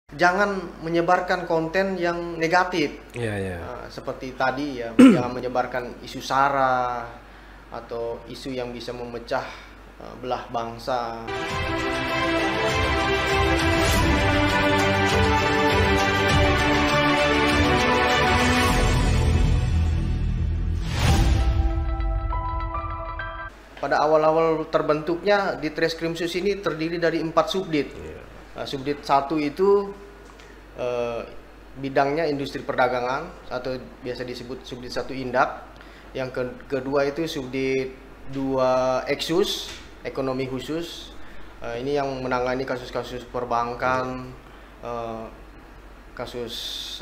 Jangan menyebarkan konten yang negatif. Iya, iya. Seperti tadi ya, jangan menyebarkan isu sara atau isu yang bisa memecah belah bangsa. Pada awal-awal terbentuknya di Treskrimsus ini terdiri dari 4 subdit. Subdit 1 itu bidangnya industri perdagangan atau biasa disebut subdit 1 Indak. Yang kedua itu subdit 2 Eksus, ekonomi khusus. Ini yang menangani kasus-kasus perbankan, kasus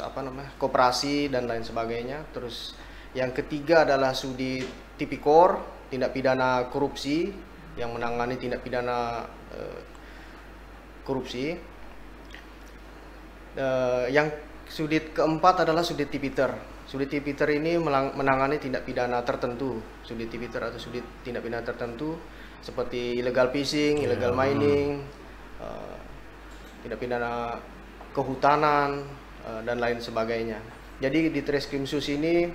koperasi dan lain sebagainya. Terus yang ketiga adalah subdit Tipikor, tindak pidana korupsi, yang menangani tindak pidana korupsi. Yang subdit keempat adalah subdit Tipiter. Subdit Tipiter ini menangani tindak pidana tertentu. Subdit Tipiter atau subdit tindak pidana tertentu seperti illegal fishing, illegal mining, tindak pidana kehutanan, dan lain sebagainya. Jadi di Treskrimsus ini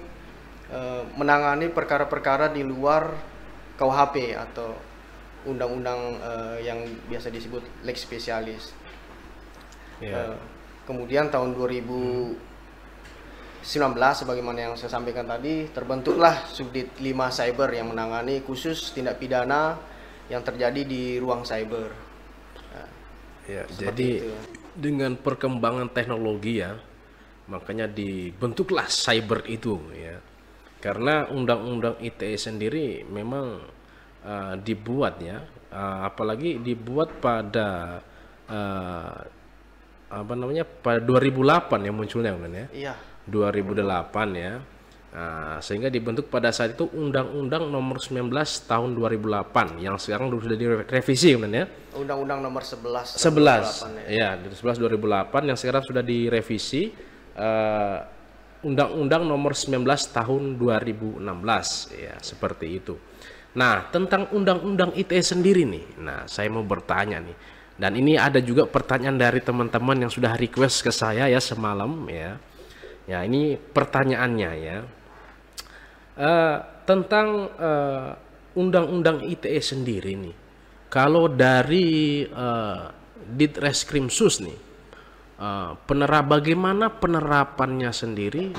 menangani perkara-perkara di luar KUHP atau undang-undang yang biasa disebut lex specialis. Kemudian tahun 2019 sebagaimana yang saya sampaikan tadi, terbentuklah subdit 5 cyber yang menangani khusus tindak pidana yang terjadi di ruang cyber. Jadi itu. Dengan perkembangan teknologi ya, makanya dibentuklah cyber itu ya. Karena undang-undang ITE sendiri memang dibuat ya, apalagi dibuat pada pada 2008 yang munculnya kan ya. Iya. 2008 ya. Sehingga dibentuk pada saat itu Undang-Undang Nomor 19 Tahun 2008 yang sekarang sudah direvisi kan ya. Undang-Undang Nomor 11 ya, 11 2008 yang sekarang sudah direvisi. Undang-Undang Nomor 19 Tahun 2016 ya, seperti itu. Nah, tentang Undang-Undang ITE sendiri nih. Nah, saya mau bertanya nih. Dan ini ada juga pertanyaan dari teman-teman yang sudah request ke saya ya semalam ya. Ya, ini pertanyaannya ya. Tentang Undang-Undang ITE sendiri nih. Kalau dari Ditreskrimsus nih, bagaimana penerapannya sendiri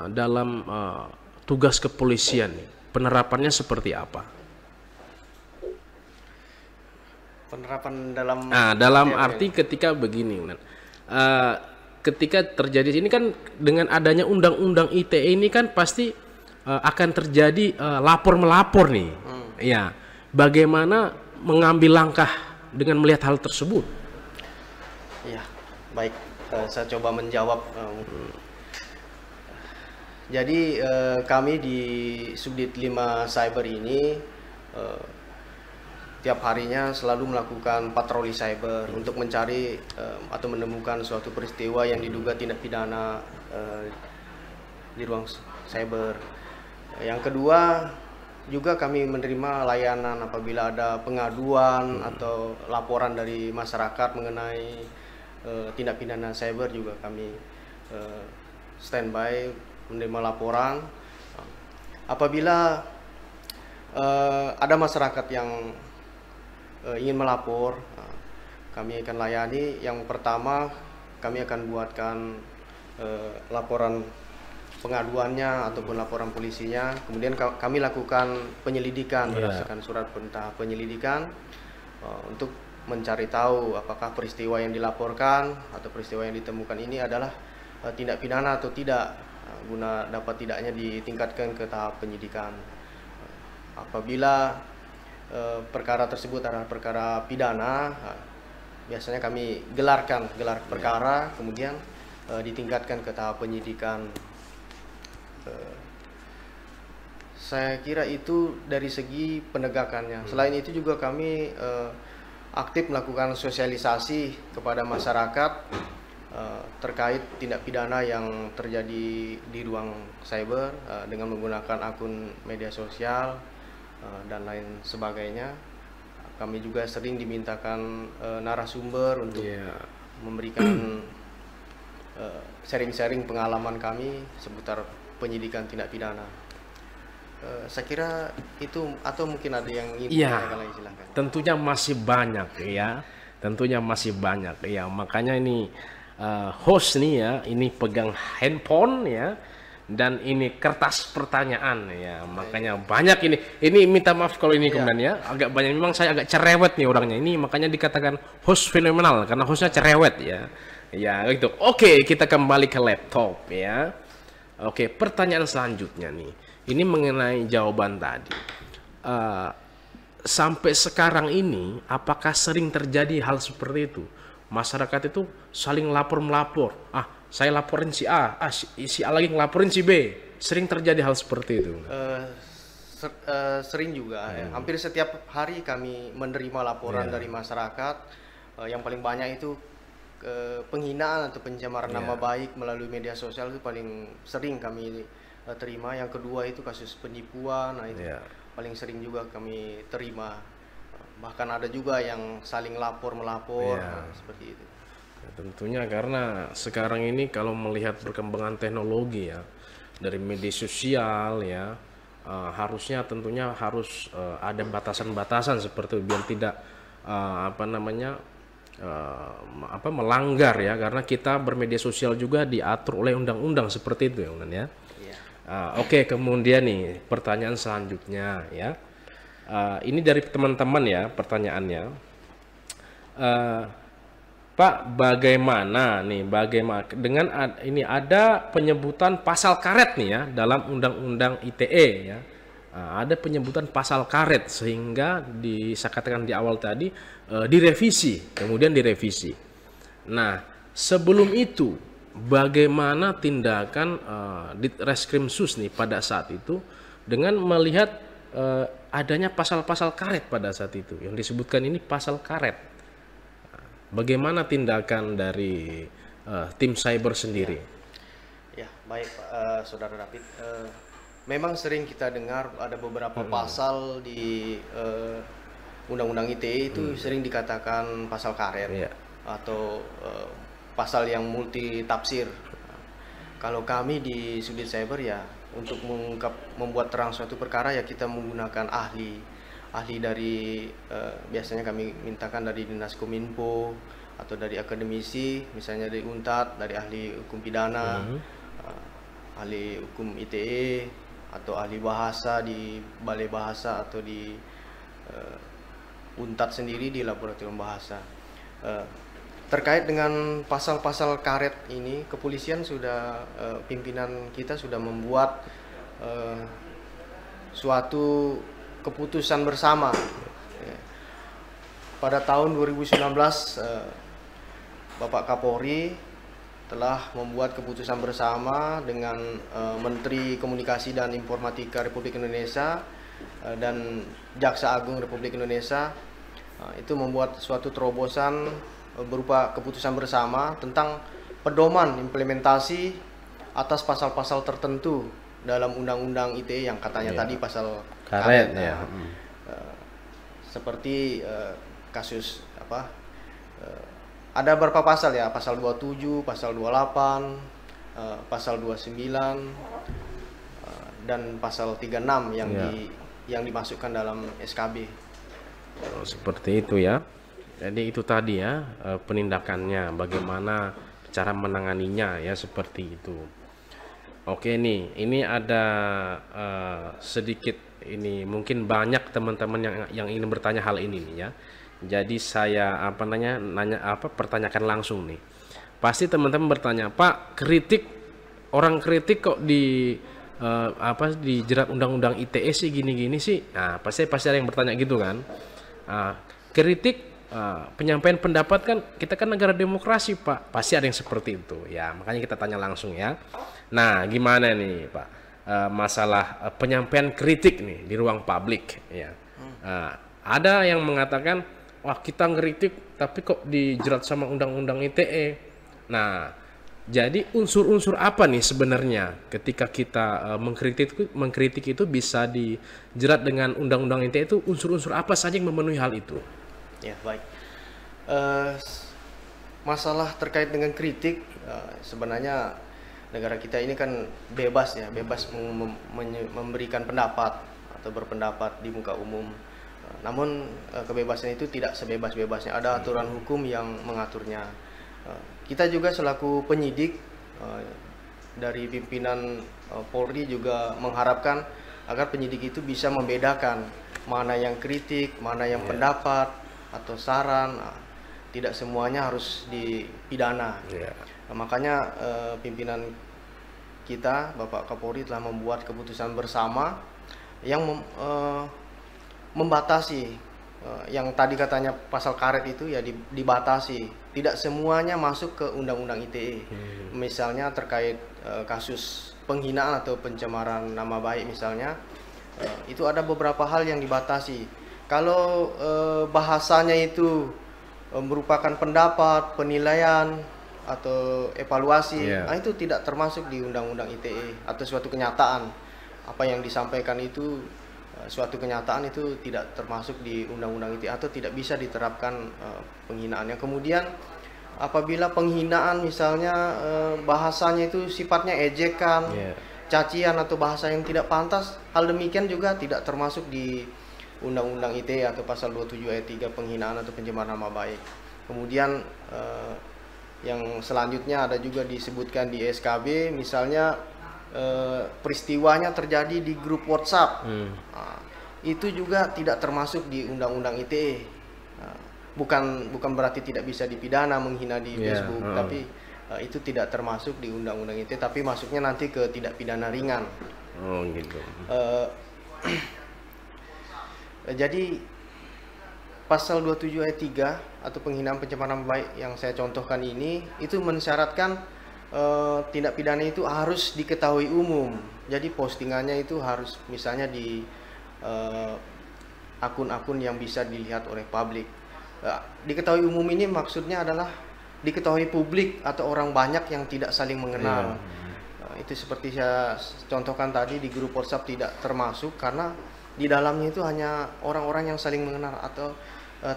dalam tugas kepolisian nih? Penerapannya seperti apa? Penerapan dalam dalam arti ketika begini, ketika terjadi ini kan dengan adanya undang-undang ITE ini kan pasti akan terjadi lapor melapor nih. Ya, bagaimana mengambil langkah dengan melihat hal tersebut? Ya, baik, saya coba menjawab. Jadi kami di subdit 5 cyber ini tiap harinya selalu melakukan patroli cyber untuk mencari atau menemukan suatu peristiwa yang diduga tindak pidana di ruang cyber. Yang kedua, juga kami menerima layanan apabila ada pengaduan atau laporan dari masyarakat mengenai tindak pidana cyber, juga kami standby menerima laporan. Apabila ada masyarakat yang ingin melapor, kami akan layani. Yang pertama, kami akan buatkan laporan pengaduannya ataupun laporan polisinya. Kemudian kami lakukan penyelidikan berdasarkan surat perintah penyelidikan untuk mencari tahu apakah peristiwa yang dilaporkan atau peristiwa yang ditemukan ini adalah tindak pidana atau tidak, guna dapat tidaknya ditingkatkan ke tahap penyidikan. Apabila perkara tersebut adalah perkara pidana, biasanya kami gelar perkara, kemudian ditingkatkan ke tahap penyidikan. Saya kira itu dari segi penegakannya. Selain itu juga kami aktif melakukan sosialisasi kepada masyarakat terkait tindak pidana yang terjadi di ruang cyber dengan menggunakan akun media sosial dan lain sebagainya. Kami juga sering dimintakan narasumber untuk memberikan sharing-sharing pengalaman kami seputar penyidikan tindak pidana. Saya kira itu, atau mungkin ada yang ingin Iya, ditanyakan lagi, silahkan. tentunya masih banyak ya. Tentunya masih banyak ya. Makanya ini host nih ya, ini pegang handphone ya, dan ini kertas pertanyaan ya. Makanya banyak ini. Ini minta maaf kalau ini kemudian ya, agak banyak. Memang saya agak cerewet nih orangnya. Ini makanya dikatakan host fenomenal karena hostnya cerewet ya. Ya gitu. Oke, kita kembali ke laptop ya. Oke, pertanyaan selanjutnya nih. Ini mengenai jawaban tadi. Sampai sekarang ini, apakah sering terjadi hal seperti itu? Masyarakat itu saling lapor-melapor. Ah, saya laporin si A, si A lagi ngelaporin si B. Sering terjadi hal seperti itu. Sering juga. Ya. Hampir setiap hari kami menerima laporan dari masyarakat. Yang paling banyak itu penghinaan atau pencemaran nama baik melalui media sosial itu paling sering kami terima. Yang kedua itu kasus penipuan, nah itu paling sering juga kami terima. Bahkan ada juga yang saling lapor-melapor, seperti itu. Ya, tentunya karena sekarang ini kalau melihat perkembangan teknologi ya, dari media sosial ya, harusnya tentunya harus ada batasan-batasan seperti itu, biar tidak melanggar ya, karena kita bermedia sosial juga diatur oleh undang-undang seperti itu ya. Oke, kemudian nih pertanyaan selanjutnya ya. Ini dari teman-teman ya pertanyaannya. Pak, bagaimana dengan ini ada penyebutan pasal karet nih ya dalam Undang-Undang ITE ya. Ada penyebutan pasal karet sehingga saya katakan di awal tadi direvisi, kemudian direvisi. Nah, sebelum itu bagaimana tindakan Ditreskrimsus nih pada saat itu dengan melihat adanya pasal-pasal karet pada saat itu yang disebutkan ini pasal karet. Bagaimana tindakan dari tim cyber sendiri? Ya, baik Saudara David. Memang sering kita dengar ada beberapa pasal di Undang-Undang ITE itu sering dikatakan pasal karet atau pasal yang multi tafsir. Kalau kami di Sudit Cyber ya untuk membuat terang suatu perkara ya kita menggunakan ahli dari biasanya kami mintakan dari Dinas Kominfo atau dari akademisi, misalnya dari UNTAD, dari ahli hukum pidana, ahli hukum ITE atau ahli bahasa di Balai Bahasa atau di UNTAD sendiri di Laboratorium Bahasa. Terkait dengan pasal-pasal karet ini, kepolisian sudah pimpinan kita sudah membuat suatu keputusan bersama. Pada tahun 2019 Bapak Kapolri telah membuat keputusan bersama dengan Menteri Komunikasi dan Informatika Republik Indonesia dan Jaksa Agung Republik Indonesia. Itu membuat suatu terobosan berupa keputusan bersama tentang pedoman implementasi atas pasal-pasal tertentu dalam Undang-Undang ITE yang katanya tadi pasal karet ya. Seperti kasus ada beberapa pasal ya, pasal 27, pasal 28, pasal 29 dan pasal 36 yang dimasukkan dalam SKB. Seperti itu ya. Jadi itu tadi ya penindakannya, bagaimana cara menanganinya ya, seperti itu. Oke nih, ini ada sedikit ini mungkin banyak teman-teman yang ingin bertanya hal ini nih ya. Jadi saya pertanyakan langsung nih. Pasti teman-teman bertanya, Pak, orang kritik kok dijerat Undang-Undang ITE sih gini-gini sih. Nah, pasti ada yang bertanya gitu kan. Kritik penyampaian pendapat kan, kita kan negara demokrasi Pak, pasti ada yang seperti itu ya, makanya kita tanya langsung ya. Nah, gimana nih Pak masalah penyampaian kritik nih di ruang publik ya. Ada yang mengatakan, wah kita ngeritik tapi kok dijerat sama Undang-Undang ITE. Nah, jadi unsur-unsur apa nih sebenarnya ketika kita mengkritik itu bisa dijerat dengan Undang-Undang ITE, itu unsur-unsur apa saja yang memenuhi hal itu? Ya, baik. masalah terkait dengan kritik, sebenarnya negara kita ini kan bebas ya, bebas memberikan pendapat atau berpendapat di muka umum. Namun kebebasan itu tidak sebebas-bebasnya, ada aturan hukum yang mengaturnya. Kita juga selaku penyidik dari pimpinan Polri juga mengharapkan agar penyidik itu bisa membedakan mana yang kritik, mana yang pendapat atau saran. Tidak semuanya harus dipidana. Makanya pimpinan kita, Bapak Kapolri, telah membuat keputusan bersama yang membatasi yang tadi katanya pasal karet itu ya dibatasi. Tidak semuanya masuk ke Undang-Undang ITE. Misalnya terkait kasus penghinaan atau pencemaran nama baik misalnya, itu ada beberapa hal yang dibatasi. Kalau bahasanya itu merupakan pendapat, penilaian atau evaluasi, nah itu tidak termasuk di Undang-Undang ITE. Atau suatu kenyataan, apa yang disampaikan itu suatu kenyataan itu tidak termasuk di Undang-Undang ITE atau tidak bisa diterapkan penghinaannya. Kemudian apabila penghinaan misalnya bahasanya itu sifatnya ejekan, cacian atau bahasa yang tidak pantas, hal demikian juga tidak termasuk di Undang-Undang ITE atau pasal 27 ayat 3 penghinaan atau pencemaran nama baik. Kemudian yang selanjutnya ada juga disebutkan di SKB, misalnya peristiwanya terjadi di grup WhatsApp. Itu juga tidak termasuk di Undang-Undang ITE. Bukan berarti tidak bisa dipidana menghina di Facebook, tapi itu tidak termasuk di Undang-Undang ITE, tapi masuknya nanti ke tidak pidana ringan. Oh gitu. Jadi pasal 27 ayat 3 atau penghinaan pencemaran nama baik yang saya contohkan ini itu mensyaratkan tindak pidana itu harus diketahui umum. Jadi postingannya itu harus misalnya di akun-akun yang bisa dilihat oleh publik. Diketahui umum ini maksudnya adalah diketahui publik atau orang banyak yang tidak saling mengenal. Itu seperti saya contohkan tadi, di grup WhatsApp tidak termasuk karena di dalamnya itu hanya orang-orang yang saling mengenal atau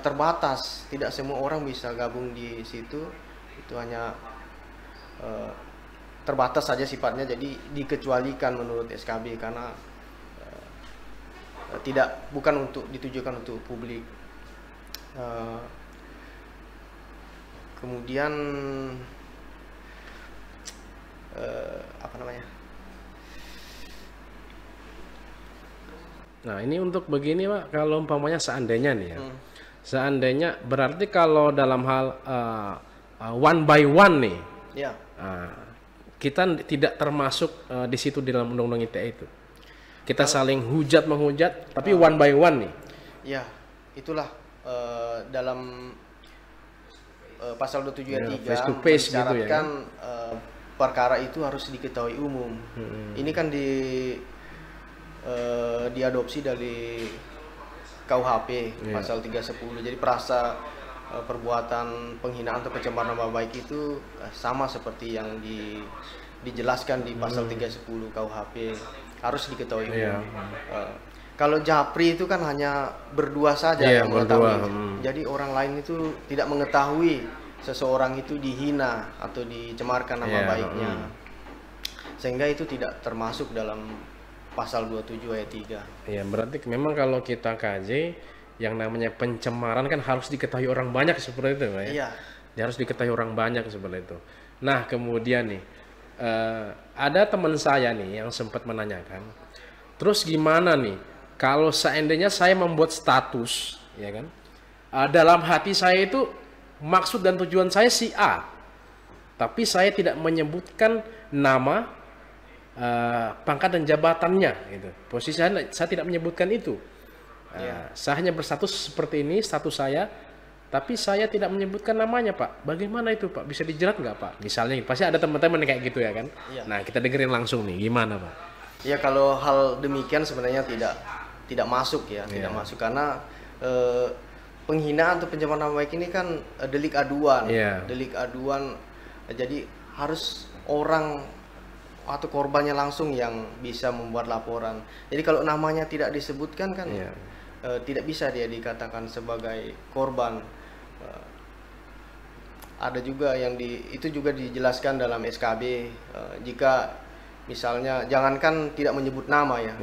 terbatas. Tidak semua orang bisa gabung di situ. Itu hanya terbatas saja sifatnya, jadi dikecualikan menurut SKB karena bukan untuk ditujukan untuk publik. Kemudian apa namanya? Nah ini untuk begini Pak, kalau umpamanya seandainya nih ya, seandainya berarti kalau dalam hal one by one nih, kita tidak termasuk di situ di dalam Undang-Undang ITE itu. Kita saling hujat menghujat, tapi one by one nih. Ya, itulah dalam pasal 27 ayat 3 face to face gitu ya, kan? Perkara itu harus diketahui umum. Ini kan diadopsi dari KUHP pasal 310. Jadi perasa perbuatan penghinaan atau pencemaran nama baik itu sama seperti yang dijelaskan di pasal 310 KUHP, harus diketahui umum. Kalau japri itu kan hanya berdua saja yang mengetahui. Jadi orang lain itu tidak mengetahui seseorang itu dihina atau dicemarkan nama baiknya. Sehingga itu tidak termasuk dalam pasal 27 ayat 3. Iya, berarti memang kalau kita kaji yang namanya pencemaran kan harus diketahui orang banyak seperti itu, Pak ya. Iya. Dia harus diketahui orang banyak seperti itu. Nah, kemudian nih ada teman saya nih yang sempat menanyakan, terus gimana nih kalau seandainya saya membuat status, ya kan? Dalam hati saya itu maksud dan tujuan saya si A, tapi saya tidak menyebutkan nama, pangkat dan jabatannya, gitu. Posisi saya tidak menyebutkan itu. Saya hanya berstatus seperti ini, status saya, tapi saya tidak menyebutkan namanya, Pak. Bagaimana itu, Pak? Bisa dijerat nggak, Pak? Misalnya, pasti ada teman-teman kayak gitu ya kan? Nah, kita dengerin langsung nih, gimana, Pak? Ya, kalau hal demikian sebenarnya tidak masuk ya, tidak masuk karena penghinaan atau pencemaran nama baik ini kan delik aduan, delik aduan. Jadi harus orang atau korbannya langsung yang bisa membuat laporan. Jadi kalau namanya tidak disebutkan kan tidak bisa dia dikatakan sebagai korban. ada juga yang itu juga dijelaskan dalam SKB, jika misalnya jangankan tidak menyebut nama ya,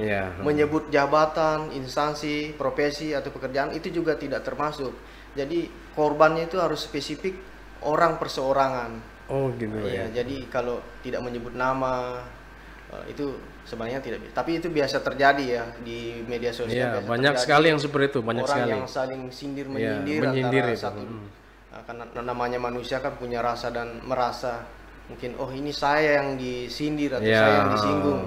menyebut jabatan, instansi, profesi atau pekerjaan itu juga tidak termasuk. Jadi korbannya itu harus spesifik orang perseorangan. Oh gitu ya. Jadi kalau tidak menyebut nama itu sebenarnya tidak bisa. Tapi itu biasa terjadi ya di media sosial. Banyak sekali yang seperti itu, banyak orang sekali. yang saling sindir menyindir antara satu. Karena namanya manusia kan punya rasa dan merasa mungkin ini saya yang disindir atau saya yang disinggung.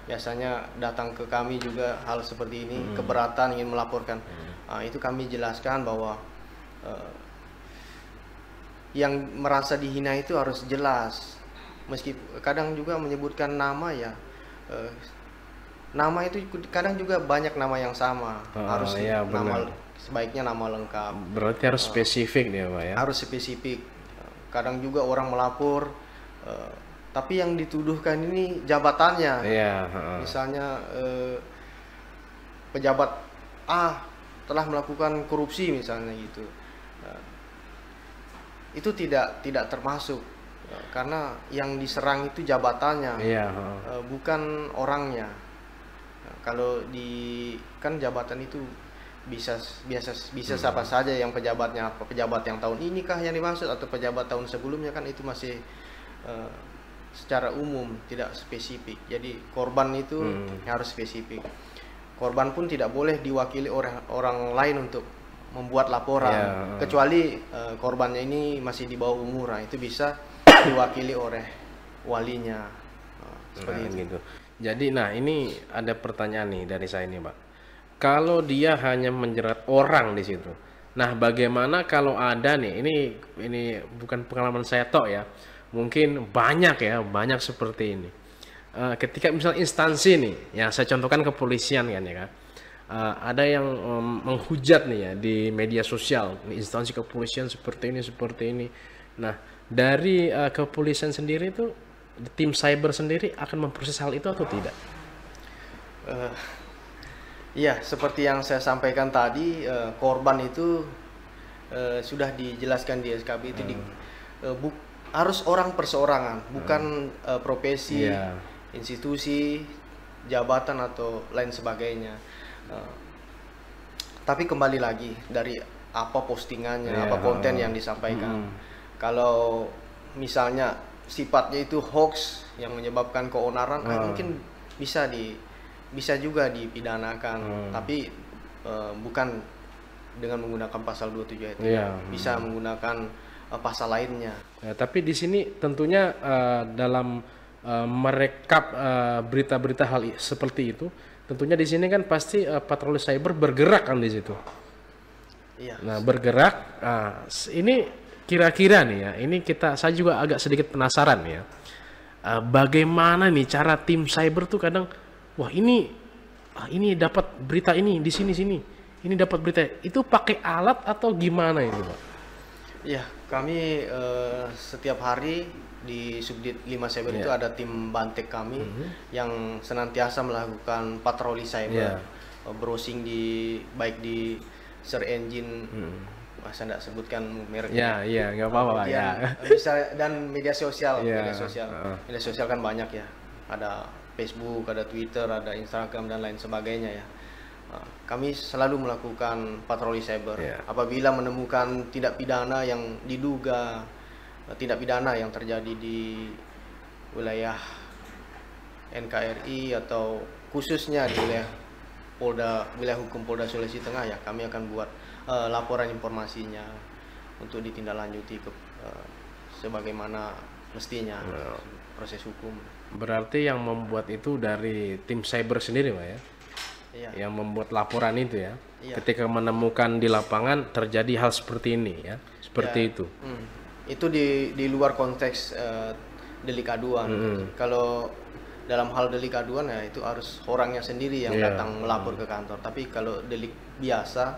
Biasanya datang ke kami juga hal seperti ini, keberatan ingin melaporkan. Itu kami jelaskan bahwa yang merasa dihina itu harus jelas. Meski kadang juga menyebutkan nama ya, nama itu kadang juga banyak nama yang sama. Harus nama sebaiknya nama lengkap. Berarti harus spesifik dia Pak ya? Harus spesifik. Kadang juga orang melapor, tapi yang dituduhkan ini jabatannya. Misalnya pejabat A telah melakukan korupsi misalnya gitu. Itu tidak termasuk, karena yang diserang itu jabatannya, bukan orangnya. Kalau kan jabatan itu bisa siapa saja yang pejabatnya, pejabat yang tahun ini kah yang dimaksud atau pejabat tahun sebelumnya, kan itu masih secara umum, tidak spesifik. Jadi korban itu harus spesifik. Korban pun tidak boleh diwakili orang lain untuk membuat laporan, kecuali korbannya ini masih di bawah umur, itu bisa diwakili oleh walinya. Seperti itu. Gitu. Jadi ini ada pertanyaan nih dari saya nih Pak. Kalau dia hanya menjerat orang di situ, nah bagaimana kalau ada nih, ini bukan pengalaman saya tok ya, mungkin banyak seperti ini. Ketika misal instansi nih, yang saya contohkan kepolisian kan ya kan, ada yang menghujat nih ya di media sosial, instansi kepolisian seperti ini. Nah dari kepolisian sendiri itu, tim cyber sendiri akan memproses hal itu atau tidak? Iya, seperti yang saya sampaikan tadi, korban itu sudah dijelaskan di SKB itu harus orang perseorangan, bukan profesi, institusi, jabatan atau lain sebagainya. Tapi kembali lagi dari apa postingannya, apa konten yang disampaikan. Kalau misalnya sifatnya itu hoax yang menyebabkan keonaran, mungkin bisa juga dipidanakan, tapi bukan dengan menggunakan pasal 27 ayat 3, bisa menggunakan pasal lainnya. Tapi di sini tentunya dalam merekap berita-berita hal seperti itu, tentunya di sini kan pasti patroli cyber bergerak kan di situ. Nah bergerak, ini kira-kira nih ya, saya juga agak sedikit penasaran ya, bagaimana nih cara tim cyber tuh kadang, wah ini dapat berita ini di sini, ini dapat berita itu pakai alat atau gimana itu Pak? Ya, kami setiap hari di Subdit 5 Cyber itu ada tim Bantek kami yang senantiasa melakukan patroli cyber, browsing baik di search engine, saya tidak sebutkan mereknya. Nggak apa-apa ya. Bisa, dan media sosial, media sosial kan banyak ya, ada Facebook, ada Twitter, ada Instagram dan lain sebagainya ya. Kami selalu melakukan patroli cyber. Apabila menemukan tindak pidana yang diduga tindak pidana yang terjadi di wilayah NKRI atau khususnya di wilayah hukum Polda Sulawesi Tengah, ya kami akan buat laporan informasinya untuk ditindaklanjuti sebagaimana mestinya proses hukum. Berarti yang membuat itu dari tim cyber sendiri Pak ya? Yang membuat laporan itu ya? Ketika menemukan di lapangan terjadi hal seperti ini ya? Seperti itu? Itu di luar konteks delik aduan. Kalau dalam hal delik aduan ya itu harus orangnya sendiri yang datang melapor ke kantor. Tapi kalau delik biasa,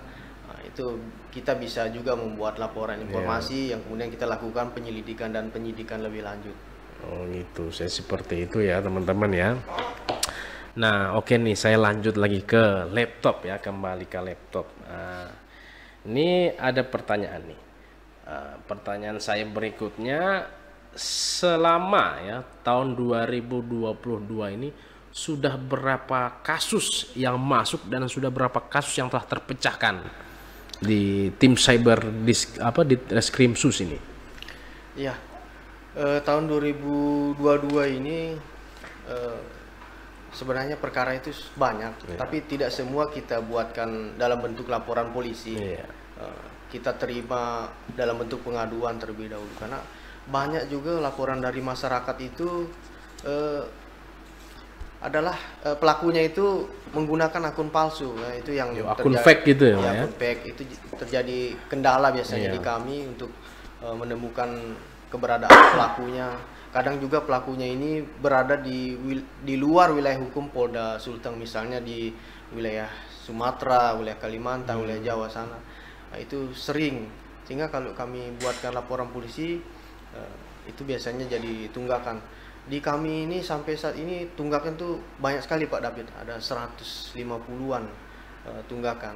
itu kita bisa juga membuat laporan informasi yang kemudian kita lakukan penyelidikan dan penyidikan lebih lanjut. Oh gitu, saya seperti itu ya teman-teman ya. Nah oke nih, saya lanjut lagi ke laptop ya, kembali ke laptop. Ini ada pertanyaan nih. Pertanyaan saya berikutnya, selama ya tahun 2022 ini sudah berapa kasus yang masuk dan sudah berapa kasus yang telah terpecahkan di tim cyber di Reskrim Sus ini? Iya, tahun 2022 ini sebenarnya perkara itu banyak, tapi tidak semua kita buatkan dalam bentuk laporan polisi. Kita terima dalam bentuk pengaduan terlebih dahulu, karena banyak juga laporan dari masyarakat itu adalah pelakunya itu menggunakan akun palsu. Nah, itu yang akun fake gitu ya, akun fake itu terjadi kendala biasanya di kami untuk menemukan keberadaan pelakunya. Kadang juga pelakunya ini berada di luar wilayah hukum Polda Sulteng, misalnya di wilayah Sumatera, wilayah Kalimantan, wilayah Jawa sana. Nah, itu sering, sehingga kalau kami buatkan laporan polisi itu biasanya jadi tunggakan. Di kami ini sampai saat ini tunggakan tuh banyak sekali Pak David, ada 150-an tunggakan.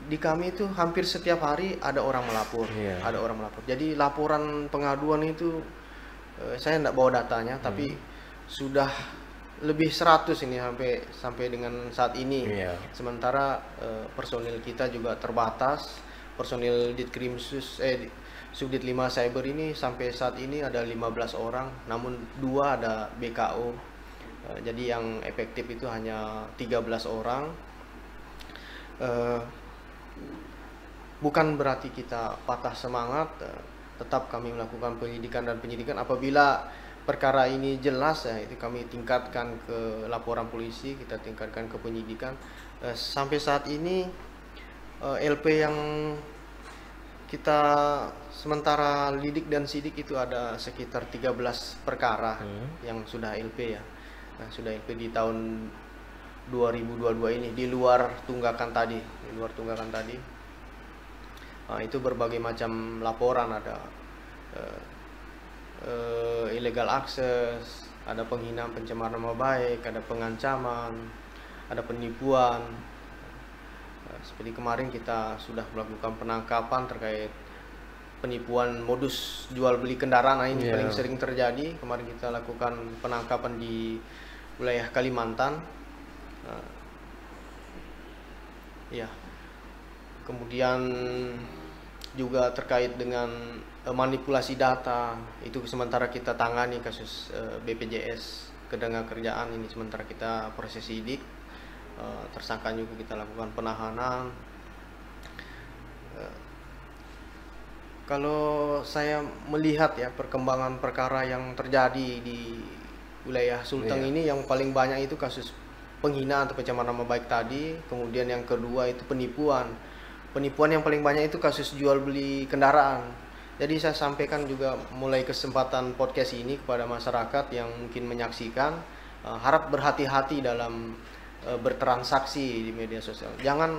Di kami itu hampir setiap hari ada orang melapor, ada orang melapor. Jadi laporan pengaduan itu saya tidak bawa datanya, tapi sudah lebih 100 ini sampai dengan saat ini. Sementara personil kita juga terbatas. Personil Ditkrim Sus Subdit 5 Cyber ini sampai saat ini ada 15 orang, namun 2 ada BKO. Jadi yang efektif itu hanya 13 orang. Bukan berarti kita patah semangat, tetap kami melakukan penyidikan apabila perkara ini jelas ya, itu kami tingkatkan ke laporan polisi, kita tingkatkan ke penyidikan. Sampai saat ini LP yang kita sementara lidik dan sidik itu ada sekitar 13 perkara yang sudah LP ya. Nah, sudah LP di tahun 2022 ini, di luar tunggakan tadi. Itu berbagai macam laporan, ada illegal access, ada penghinaan pencemaran nama baik, ada pengancaman, ada penipuan. Seperti kemarin kita sudah melakukan penangkapan terkait penipuan modus jual beli kendaraan. Nah, ini paling sering terjadi. Kemarin kita lakukan penangkapan di wilayah Kalimantan. Kemudian juga terkait dengan manipulasi data, itu sementara kita tangani kasus BPJS Ketenagakerjaan ini, sementara kita proses sidik. Tersangka juga kita lakukan penahanan. Kalau saya melihat ya perkembangan perkara yang terjadi di wilayah Sulteng ini, yang paling banyak itu kasus penghinaan atau pencemaran nama baik tadi. Kemudian yang kedua itu penipuan yang paling banyak itu kasus jual beli kendaraan. Jadi saya sampaikan juga mulai kesempatan podcast ini kepada masyarakat yang mungkin menyaksikan, harap berhati-hati dalam bertransaksi di media sosial. Jangan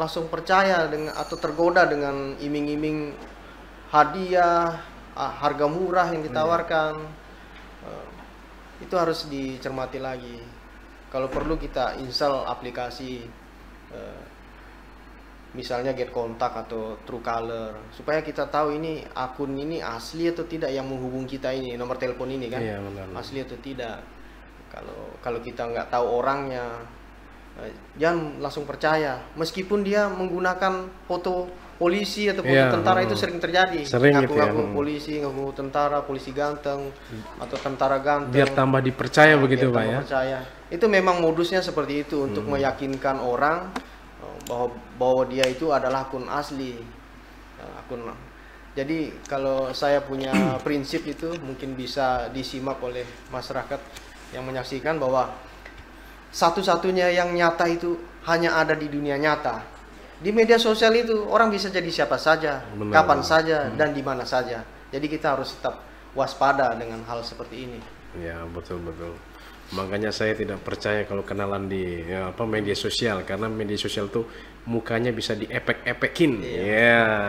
langsung percaya atau tergoda dengan iming-iming hadiah, harga murah yang ditawarkan. Itu harus dicermati lagi. Kalau perlu kita install aplikasi misalnya Get Contact atau Truecaller, supaya kita tahu ini akun ini asli atau tidak yang menghubung kita, ini nomor telepon ini kan, asli atau tidak. Kalau kita nggak tahu orangnya, jangan langsung percaya, meskipun dia menggunakan foto polisi atau foto tentara. Itu sering terjadi, ngaku-ngaku polisi, ngaku tentara, polisi ganteng atau tentara ganteng, biar tambah dipercaya begitu Pak ya. Percaya. Itu memang modusnya seperti itu, untuk meyakinkan orang bahwa dia itu adalah akun asli. Jadi kalau saya punya prinsip itu mungkin bisa disimak oleh masyarakat yang menyaksikan, bahwa satu-satunya yang nyata itu hanya ada di dunia nyata. Di media sosial itu orang bisa jadi siapa saja, kapan saja, dan di mana saja. Jadi kita harus tetap waspada dengan hal seperti ini. Ya, betul. Makanya saya tidak percaya kalau kenalan di media sosial, karena media sosial tuh mukanya bisa diepek-epekin.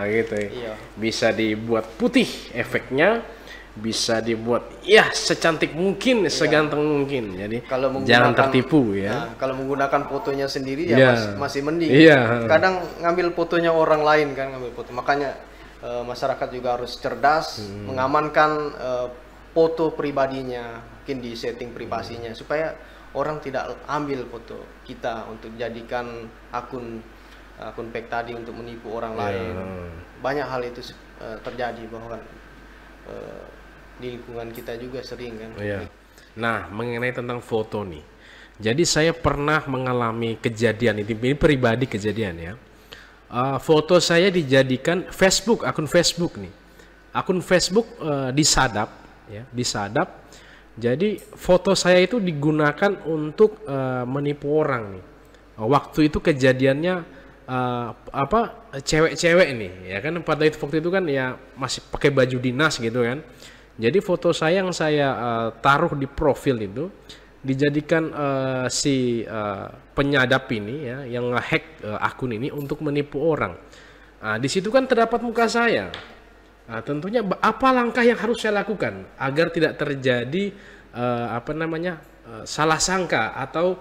Gitu. Bisa dibuat putih efeknya, bisa dibuat ya secantik mungkin, seganteng mungkin. Jadi jangan tertipu ya. Nah, kalau menggunakan fotonya sendiri ya masih mending. Kadang ngambil fotonya orang lain kan, ngambil foto. Makanya masyarakat juga harus cerdas mengamankan foto pribadinya, mungkin di setting privasinya supaya orang tidak ambil foto kita untuk jadikan akun fake tadi untuk menipu orang lain. Banyak hal itu terjadi bahkan di lingkungan kita juga sering kan. Nah, mengenai tentang foto nih. Jadi saya pernah mengalami kejadian ini pribadi kejadian ya. Foto saya dijadikan akun Facebook nih. Akun Facebook disadap ya, disadap. Jadi foto saya itu digunakan untuk menipu orang nih. Waktu itu kejadiannya cewek-cewek nih ya kan, pada waktu itu kan ya masih pakai baju dinas gitu kan. Jadi foto saya yang saya taruh di profil itu dijadikan si penyadap ini ya yang nge-hack akun ini untuk menipu orang. Nah, di situ kan terdapat muka saya. Nah, tentunya apa langkah yang harus saya lakukan agar tidak terjadi salah sangka atau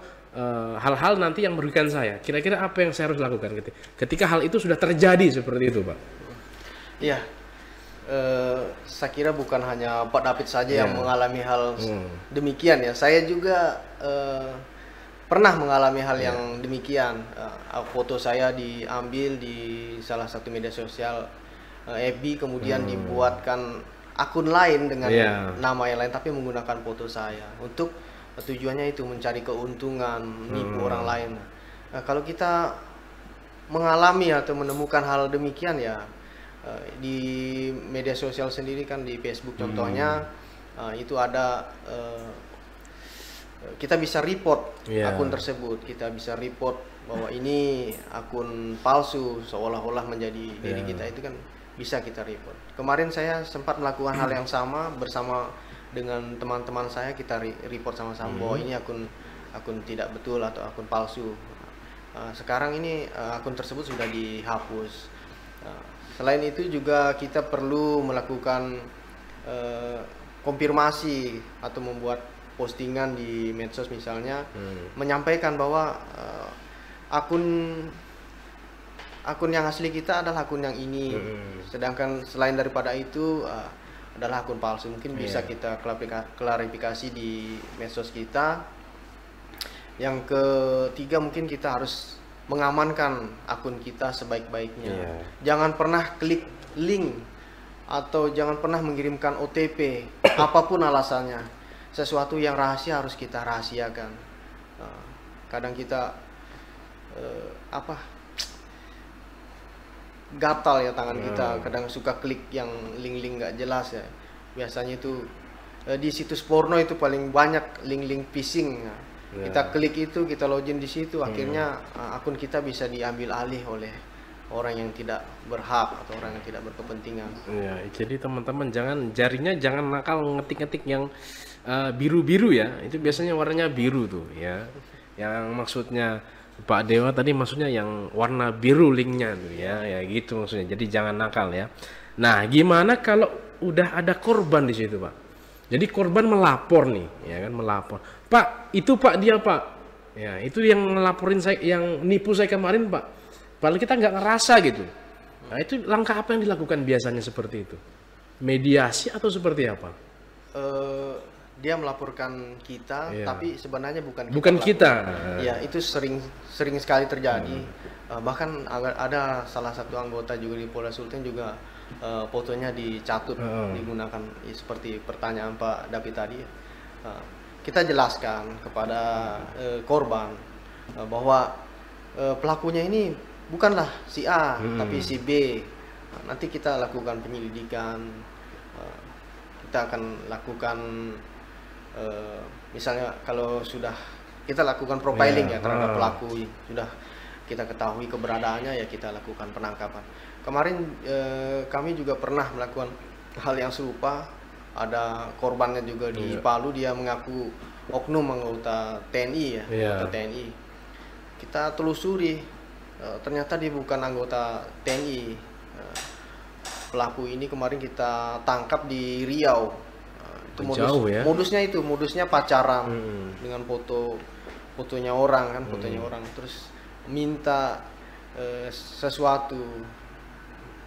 hal-hal nanti yang merugikan saya. Kira-kira apa yang saya harus lakukan ketika hal itu sudah terjadi seperti itu, Pak? Iya. Saya kira bukan hanya Pak David saja yang mengalami hal demikian ya. Saya juga pernah mengalami hal yang demikian. Foto saya diambil di salah satu media sosial FB, kemudian dibuatkan akun lain dengan nama yang lain tapi menggunakan foto saya untuk tujuannya itu mencari keuntungan, menipu orang lain. Nah, kalau kita mengalami atau menemukan hal demikian ya, di media sosial sendiri kan, di Facebook contohnya, itu ada kita bisa report akun tersebut, kita bisa report bahwa ini akun palsu seolah-olah menjadi diri kita, itu kan bisa kita report. Kemarin saya sempat melakukan hal yang sama bersama dengan teman-teman saya, kita report sama-sama bahwa ini akun tidak betul atau akun palsu. Sekarang ini akun tersebut sudah dihapus. Selain itu juga kita perlu melakukan konfirmasi atau membuat postingan di medsos misalnya, menyampaikan bahwa akun yang asli kita adalah akun yang ini, sedangkan selain daripada itu adalah akun palsu. Mungkin bisa kita klarifikasi di medsos kita. Yang ketiga, mungkin kita harus mengamankan akun kita sebaik-baiknya. Jangan pernah klik link atau jangan pernah mengirimkan OTP apapun alasannya. Sesuatu yang rahasia harus kita rahasiakan. Kadang kita gatal ya tangan kita, kadang suka klik yang link-link nggak jelas ya. Biasanya itu di situs porno itu paling banyak link-link phishing. Kita klik itu, kita login di situ, akhirnya akun kita bisa diambil alih oleh orang yang tidak berhak atau orang yang tidak berkepentingan. Jadi teman-teman jangan nakal ngetik-ngetik yang biru-biru ya. Itu biasanya warnanya biru tuh ya. Yang maksudnya Pak Dewa tadi maksudnya yang warna biru linknya tuh ya gitu maksudnya. Jadi jangan nakal ya. Nah, gimana kalau udah ada korban di situ, Pak? Jadi korban melapor nih, ya kan, melapor. Pak, itu Pak dia Pak. Ya, itu yang ngelaporin saya, yang nipu saya kemarin Pak. Padahal kita nggak ngerasa gitu. Nah, itu langkah apa yang dilakukan biasanya seperti itu? Mediasi atau seperti apa? Dia melaporkan kita, tapi sebenarnya bukan kita. Ya, itu sering sekali terjadi. Bahkan ada salah satu anggota juga di Polda Sulteng juga fotonya dicatut, digunakan seperti pertanyaan Pak David tadi. Kita jelaskan kepada korban bahwa pelakunya ini bukanlah si A, tapi si B. Nanti kita lakukan penyelidikan, kita akan lakukan misalnya kalau sudah kita lakukan profiling ya terhadap pelaku, sudah kita ketahui keberadaannya ya kita lakukan penangkapan. Kemarin kami juga pernah melakukan hal yang serupa. Ada korbannya juga di Palu, dia mengaku oknum anggota TNI ya, anggota TNI. Kita telusuri, ternyata dia bukan anggota TNI. Pelaku ini kemarin kita tangkap di Riau. Itu Jauh ya. modusnya pacaran dengan fotonya orang kan, fotonya orang, terus minta sesuatu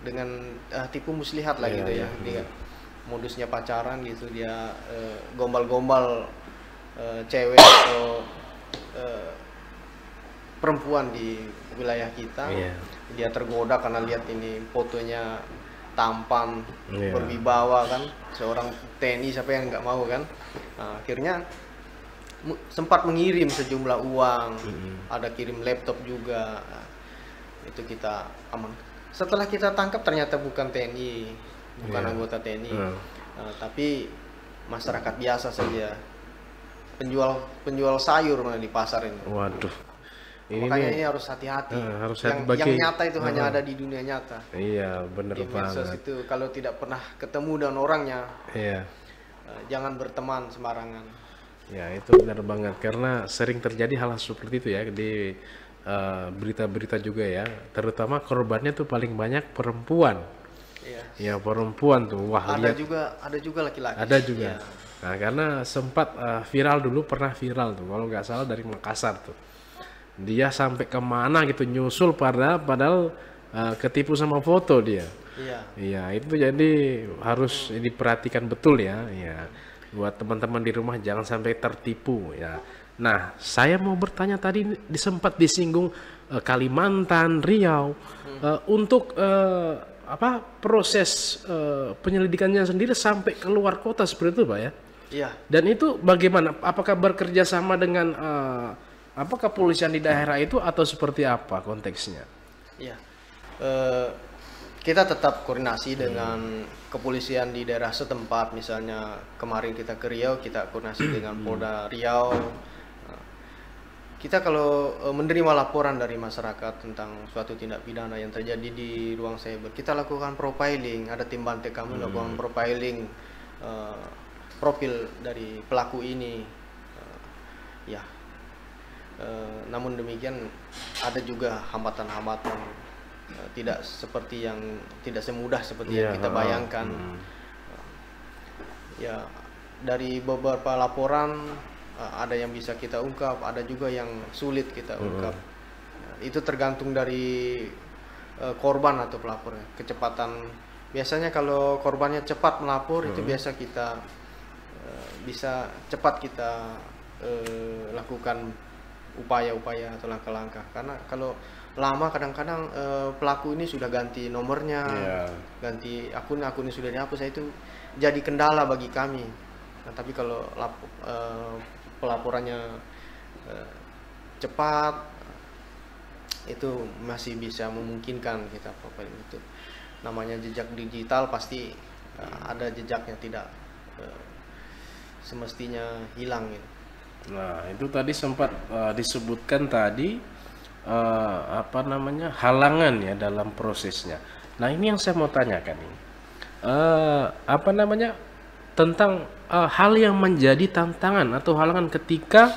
dengan tipu muslihat lah gitu ya. Dia modusnya pacaran gitu, dia gombal-gombal cewek atau perempuan di wilayah kita. Dia tergoda karena lihat ini fotonya tampan, berwibawa kan, seorang TNI, siapa yang nggak mau kan. Nah, akhirnya sempat mengirim sejumlah uang, ada kirim laptop juga. Nah, itu kita aman. Setelah kita tangkap ternyata bukan TNI, bukan anggota TNI, tapi masyarakat biasa saja, penjual sayur mana di pasar ini. Waduh. Makanya ini harus hati-hati. Harus yang nyata itu hanya ada di dunia nyata. Iya, bener di medsos banget. itu kalau tidak pernah ketemu dengan orangnya, Iya. Jangan berteman sembarangan. Ya, itu benar banget karena sering terjadi hal seperti itu ya di berita-berita juga ya. Terutama korbannya tuh paling banyak perempuan. Iya. Ya, perempuan tuh. Wah, Ada lihat. juga laki-laki. Ada juga. Iya. Nah, karena sempat viral dulu, pernah viral tuh kalau nggak salah dari Makassar tuh. Dia sampai kemana gitu nyusul padahal ketipu sama foto dia. Iya. Iya, itu jadi harus diperhatikan betul ya. Iya. Buat teman-teman di rumah jangan sampai tertipu ya. Nah, saya mau bertanya tadi sempat disinggung Kalimantan, Riau. Untuk apa proses penyelidikannya sendiri sampai keluar kota seperti itu, Pak ya? Iya. Dan itu bagaimana? Apakah bekerja sama dengan apa kepolisian di daerah itu atau seperti apa konteksnya? Iya. Kita tetap koordinasi dengan kepolisian di daerah setempat. Misalnya kemarin kita ke Riau, kita koordinasi dengan Polda Riau. Kita kalau menerima laporan dari masyarakat tentang suatu tindak pidana yang terjadi di ruang cyber, kita lakukan profiling. Ada tim Bante kami lakukan profiling profil dari pelaku ini. Ya. Namun demikian ada juga hambatan-hambatan, tidak semudah seperti yang kita bayangkan. Ya, dari beberapa laporan ada yang bisa kita ungkap, ada juga yang sulit kita ungkap. Itu tergantung dari korban atau pelapor. Kecepatan, biasanya kalau korbannya cepat melapor itu biasa kita bisa cepat kita lakukan upaya-upaya atau langkah-langkah. Karena kalau lama kadang-kadang pelaku ini sudah ganti nomornya, ganti akun-akunnya sudah dihapus, itu jadi kendala bagi kami. Nah, tapi kalau pelaporannya cepat, itu masih bisa memungkinkan kita profiling. Itu namanya jejak digital, pasti ada jejaknya, tidak semestinya hilang gitu. Nah, itu tadi sempat disebutkan tadi apa namanya halangan ya dalam prosesnya. Nah, ini yang saya mau tanyakan nih, apa namanya tentang hal yang menjadi tantangan atau halangan ketika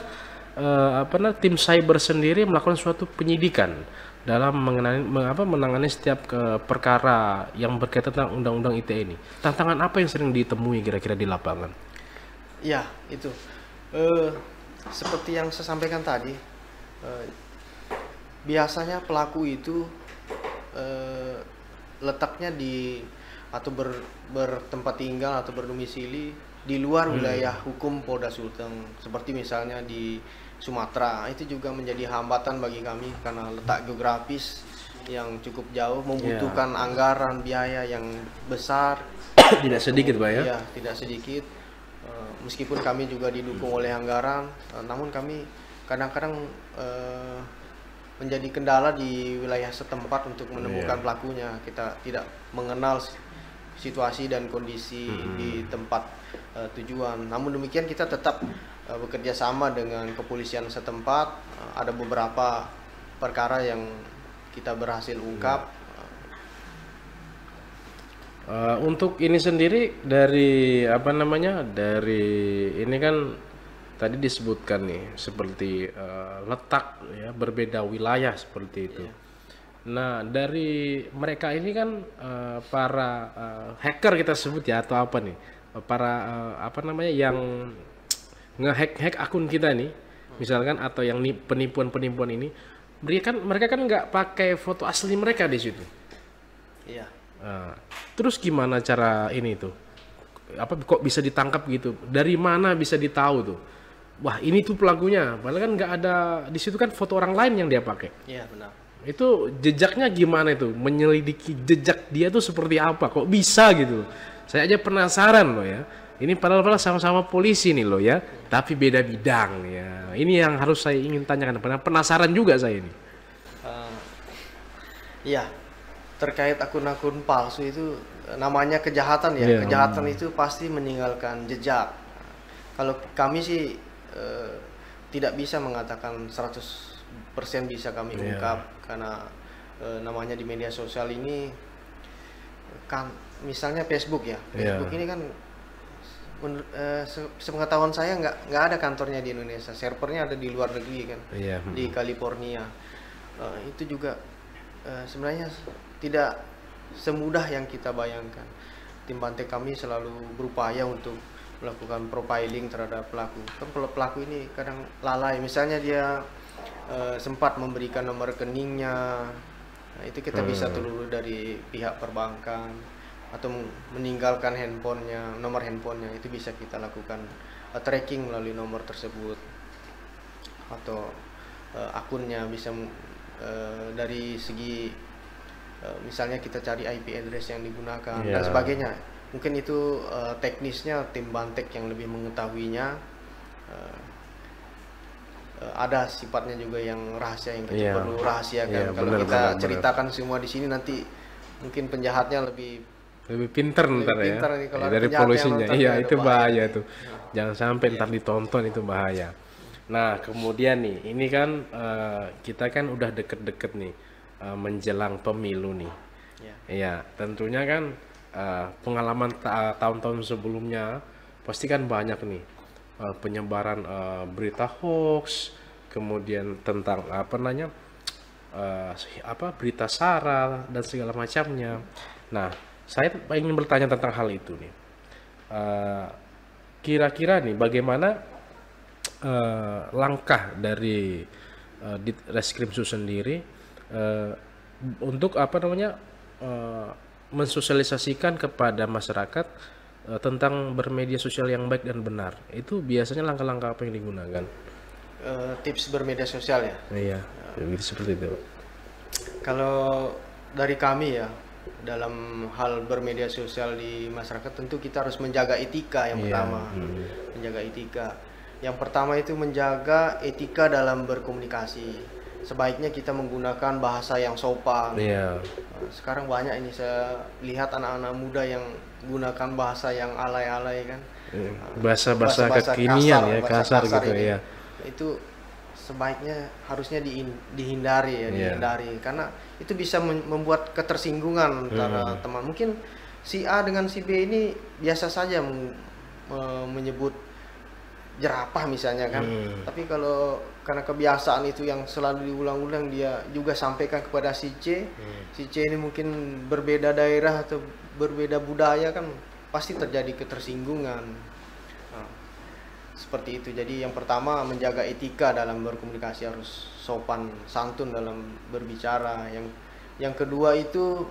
tim cyber sendiri melakukan suatu penyidikan dalam menangani setiap perkara yang berkaitan tentang undang-undang ITE ini. Tantangan apa yang sering ditemui kira-kira di lapangan? Ya, itu seperti yang saya sampaikan tadi, biasanya pelaku itu letaknya atau bertempat tinggal atau berdomisili di luar wilayah hukum Polda Sulteng, seperti misalnya di Sumatera. Itu juga menjadi hambatan bagi kami karena letak geografis yang cukup jauh, membutuhkan anggaran biaya yang besar. Tidak sedikit, Pak ya? Iya, tidak sedikit. Meskipun kami juga didukung oleh anggaran, namun kami kadang-kadang menjadi kendala di wilayah setempat untuk menemukan pelakunya. Kita tidak mengenal situasi dan kondisi di tempat tujuan. Namun demikian kita tetap bekerja sama dengan kepolisian setempat. Ada beberapa perkara yang kita berhasil ungkap. Untuk ini sendiri dari apa namanya, dari ini kan tadi disebutkan nih seperti letak ya, berbeda wilayah seperti itu. Nah, dari mereka ini kan para hacker kita sebut ya atau apa nih, para apa namanya yang ngehack akun kita nih, misalkan, atau yang penipuan ini, mereka kan nggak pakai foto asli mereka di situ. Iya. Nah, terus gimana cara ini tuh? Apa kok bisa ditangkap gitu? Dari mana bisa ditahu tuh? Wah, ini tuh pelakunya. Padahal kan nggak ada di situ, kan foto orang lain yang dia pakai. Iya, benar. Itu jejaknya gimana itu? Menyelidiki jejak dia tuh seperti apa? Kok bisa gitu? Saya aja penasaran loh ya. Ini padahal sama-sama polisi nih loh ya, tapi beda bidang ya. Ini yang harus saya ingin tanyakan. Penasaran juga saya ini. Iya, terkait akun-akun palsu itu namanya kejahatan ya. Iya. Kejahatan itu pasti meninggalkan jejak. Kalau kami sih tidak bisa mengatakan 100% bisa kami Iya. ungkap, karena namanya di media sosial ini kan, misalnya Facebook ya. Iya. Facebook ini kan sepengetahuan saya nggak ada kantornya di Indonesia, servernya ada di luar negeri kan, Iya. di California. Itu juga sebenarnya tidak semudah yang kita bayangkan. Tim Banteng kami selalu berupaya untuk melakukan profiling terhadap pelaku. Kan pelaku ini kadang lalai, misalnya dia sempat memberikan nomor rekeningnya, nah, itu kita bisa telusuri dari pihak perbankan, atau meninggalkan nomor handphonenya, itu bisa kita lakukan tracking melalui nomor tersebut, atau akunnya bisa dari segi misalnya kita cari IP address yang digunakan dan sebagainya. Mungkin itu teknisnya tim Banteng yang lebih mengetahuinya. Ada sifatnya juga yang rahasia, yang kita perlu rahasiakan. Kalau kita ceritakan semua di sini, nanti mungkin penjahatnya lebih pinter ntar ya, nih, kalau dari penjahat yang polusinya. nonton, Iya, ya itu udah bahaya bahaya. tuh. Jangan sampai ntar ditonton, itu bahaya. Nah, kemudian nih, ini kan kita kan udah deket-deket nih menjelang pemilu nih. Iya, tentunya kan pengalaman tahun-tahun sebelumnya pasti kan banyak nih penyebaran berita hoax, kemudian tentang berita sara dan segala macamnya. Nah, saya ingin bertanya tentang hal itu nih. Kira-kira nih bagaimana langkah dari Ditreskrimsus sendiri untuk mensosialisasikan kepada masyarakat tentang bermedia sosial yang baik dan benar. Itu biasanya langkah-langkah apa yang digunakan? Tips bermedia sosial ya. Iya, seperti itu. Kalau dari kami ya, dalam hal bermedia sosial di masyarakat, tentu kita harus menjaga etika yang pertama. Menjaga etika. Yang pertama itu menjaga etika dalam berkomunikasi. Sebaiknya kita menggunakan bahasa yang sopan. Sekarang banyak ini saya lihat anak-anak muda yang gunakan bahasa yang alay-alay kan. Bahasa kekinian kasar gitu ini. ya. Itu sebaiknya harusnya dihindari ya, dihindari, karena itu bisa membuat ketersinggungan antara teman. Mungkin si A dengan si B ini biasa saja menyebut jerapah misalnya kan, tapi kalau karena kebiasaan itu yang selalu diulang-ulang, dia juga sampaikan kepada si C. Si C ini mungkin berbeda daerah atau berbeda budaya kan, pasti terjadi ketersinggungan. Seperti itu. Jadi yang pertama menjaga etika dalam berkomunikasi, harus sopan santun dalam berbicara. Yang kedua itu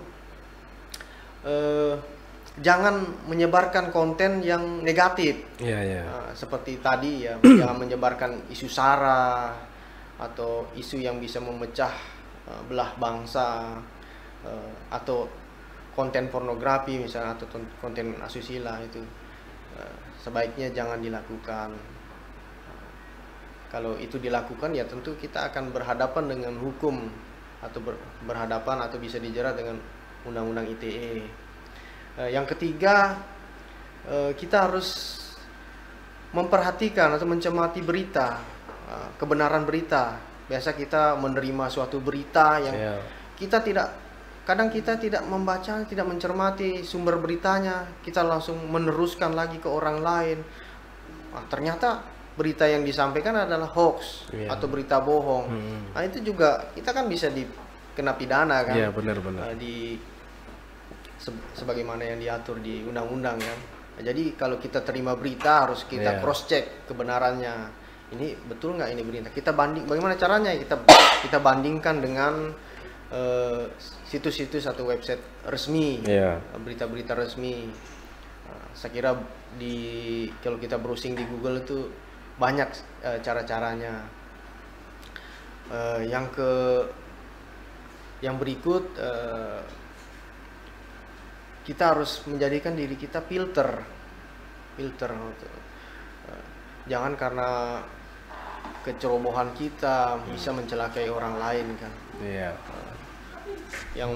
jangan menyebarkan konten yang negatif. Seperti tadi ya, jangan menyebarkan isu sara atau isu yang bisa memecah belah bangsa, atau konten pornografi misalnya, atau konten asusila. Itu sebaiknya jangan dilakukan. Kalau itu dilakukan ya tentu kita akan berhadapan dengan hukum, atau berhadapan atau bisa dijerat dengan undang-undang ITE. Yang ketiga, kita harus memperhatikan atau mencermati berita, kebenaran berita. Biasa kita menerima suatu berita yang kadang kita tidak membaca, tidak mencermati sumber beritanya, kita langsung meneruskan lagi ke orang lain. Ternyata berita yang disampaikan adalah hoax atau berita bohong. Nah, itu juga kita kan bisa dikena pidana kan. Benar-benar. Sebagaimana yang diatur di undang-undang kan. Jadi kalau kita terima berita harus kita Iya. cross check kebenarannya. Ini betul nggak ini berita? Kita banding, bagaimana caranya? Kita bandingkan dengan situs-situs atau website resmi, Iya. berita-berita resmi. Saya kira kalau kita browsing di Google itu banyak cara-caranya. Yang berikut, kita harus menjadikan diri kita filter. Jangan karena kecerobohan kita bisa mencelakai orang lain kan. Iya. Yang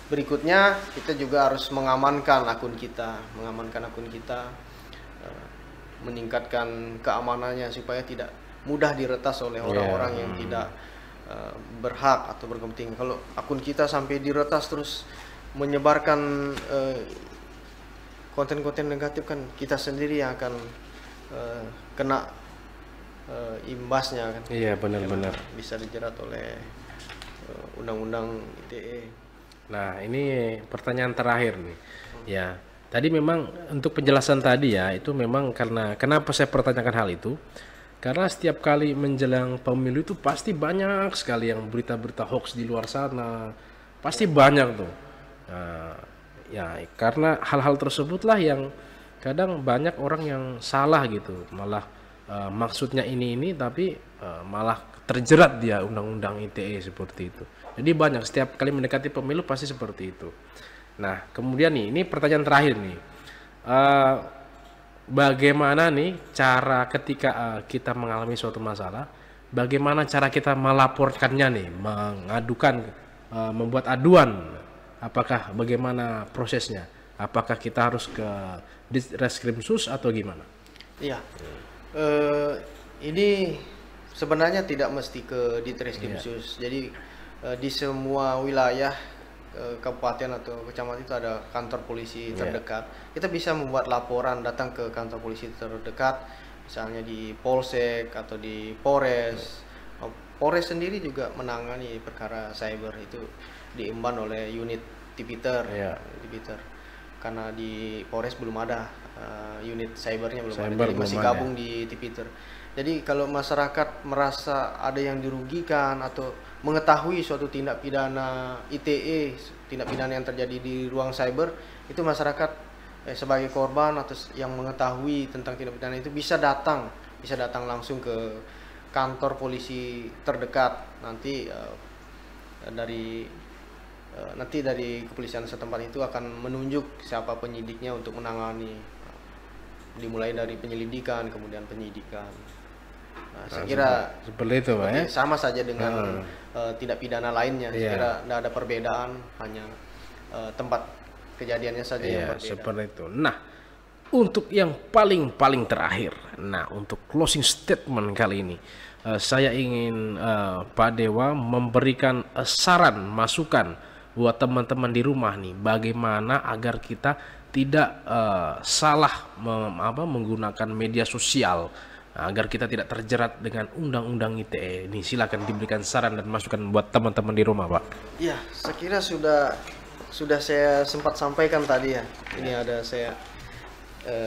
berikutnya, kita juga harus mengamankan akun kita, meningkatkan keamanannya supaya tidak mudah diretas oleh orang-orang yang tidak berhak atau berkepentingan. Kalau akun kita sampai diretas terus menyebarkan konten-konten negatif, kan kita sendiri yang akan kena imbasnya kan. Iya, benar-benar. Bisa dijerat oleh undang-undang ITE. Nah, ini pertanyaan terakhir nih. Ya, tadi memang untuk penjelasan tadi ya, itu memang karena kenapa saya pertanyakan hal itu? Karena setiap kali menjelang pemilu itu pasti banyak sekali yang berita-berita hoax di luar sana. Pasti banyak tuh. Nah, ya, karena hal-hal tersebutlah yang kadang banyak orang yang salah gitu. Malah maksudnya ini tapi malah terjerat dia undang-undang ITE seperti itu. Jadi banyak setiap kali mendekati pemilu pasti seperti itu. Nah, kemudian ini pertanyaan terakhir nih. Bagaimana nih cara ketika kita mengalami suatu masalah, bagaimana cara kita melaporkannya nih, mengadukan, membuat aduan? Apakah bagaimana prosesnya? Apakah kita harus ke Ditreskrimsus atau gimana? Iya. Ini sebenarnya tidak mesti ke Ditreskrimsus. Jadi di semua wilayah kabupaten atau kecamatan itu ada kantor polisi terdekat. Kita bisa membuat laporan, datang ke kantor polisi terdekat, misalnya di Polsek atau di Polres. Polres sendiri juga menangani perkara cyber, itu diemban oleh unit Tipiter. Karena di Polres belum ada unit cybernya, jadi masih gabung di Tipiter. Jadi kalau masyarakat merasa ada yang dirugikan atau mengetahui suatu tindak pidana ITE, tindak pidana yang terjadi di ruang cyber, itu masyarakat sebagai korban atau yang mengetahui tentang tindak pidana itu bisa datang langsung ke kantor polisi terdekat. Nanti dari kepolisian setempat itu akan menunjuk siapa penyidiknya untuk menangani, dimulai dari penyelidikan kemudian penyidikan. Saya kira seperti itu, Pak, ya? Sama saja dengan tindak pidana lainnya. Saya kira tidak ada perbedaan, hanya tempat kejadiannya saja yang berbeda. Seperti itu. Nah, untuk yang paling terakhir, untuk closing statement kali ini, saya ingin Pak Dewa memberikan saran, masukan buat teman-teman di rumah nih, bagaimana agar kita tidak salah menggunakan media sosial, agar kita tidak terjerat dengan undang-undang ITE. Ini silakan diberikan saran dan masukan buat teman-teman di rumah, Pak. Ya, saya kira sudah saya sempat sampaikan tadi ya. Ini ada saya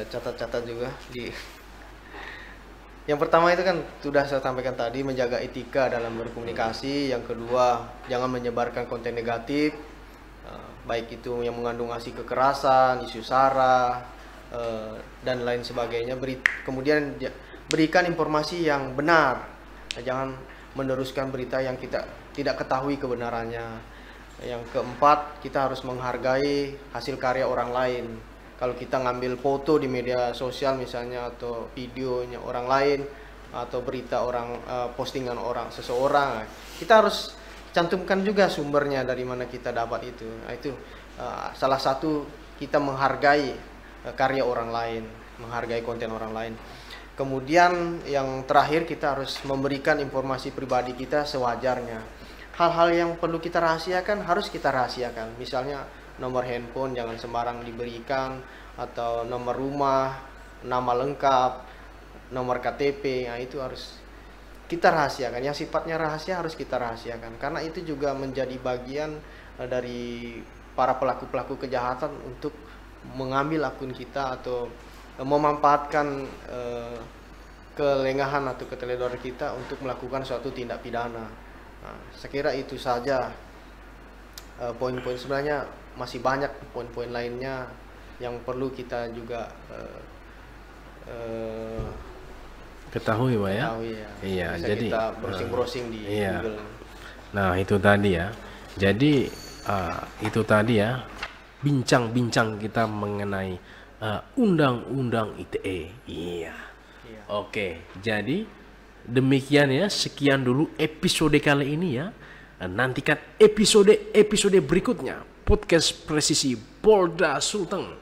catat-catat juga di. Yang pertama itu kan sudah saya sampaikan tadi, menjaga etika dalam berkomunikasi. Yang kedua, jangan menyebarkan konten negatif, baik itu yang mengandung aksi kekerasan, isu sara, dan lain sebagainya. Kemudian berikan informasi yang benar, jangan meneruskan berita yang kita tidak ketahui kebenarannya. Yang keempat, kita harus menghargai hasil karya orang lain. Kalau kita ngambil foto di media sosial misalnya, atau videonya orang lain, atau berita postingan seseorang, kita harus cantumkan juga sumbernya dari mana kita dapat itu. Nah, itu salah satu kita menghargai karya orang lain, menghargai konten orang lain. Kemudian yang terakhir, kita harus memberikan informasi pribadi kita sewajarnya. Hal-hal yang perlu kita rahasiakan harus kita rahasiakan. Misalnya nomor handphone jangan sembarang diberikan, atau nomor rumah, nama lengkap, nomor KTP, nah itu harus kita rahasiakan. Yang sifatnya rahasia harus kita rahasiakan, karena itu juga menjadi bagian dari para pelaku-pelaku kejahatan untuk mengambil akun kita atau memanfaatkan kelengahan atau keteledoran kita untuk melakukan suatu tindak pidana. Nah, saya kira itu saja. Poin-poin sebenarnya masih banyak poin-poin lainnya yang perlu kita juga ketahui Pak ya. ketahui ya. Iya, Bisa jadi kita browsing-browsing di iya. Google. Nah, itu tadi ya. Jadi itu tadi ya bincang-bincang kita mengenai undang-undang ITE. Iya. Iya. Oke, jadi demikian ya, sekian dulu episode kali ini ya. Nantikan episode berikutnya podcast presisi Polda Sulteng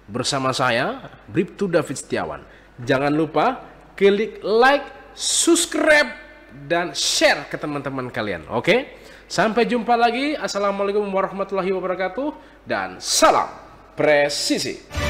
bersama saya Bribtu David Setiawan. Jangan lupa klik like, subscribe, dan share ke teman-teman kalian. Oke, sampai jumpa lagi. Assalamualaikum warahmatullahi wabarakatuh dan salam presisi.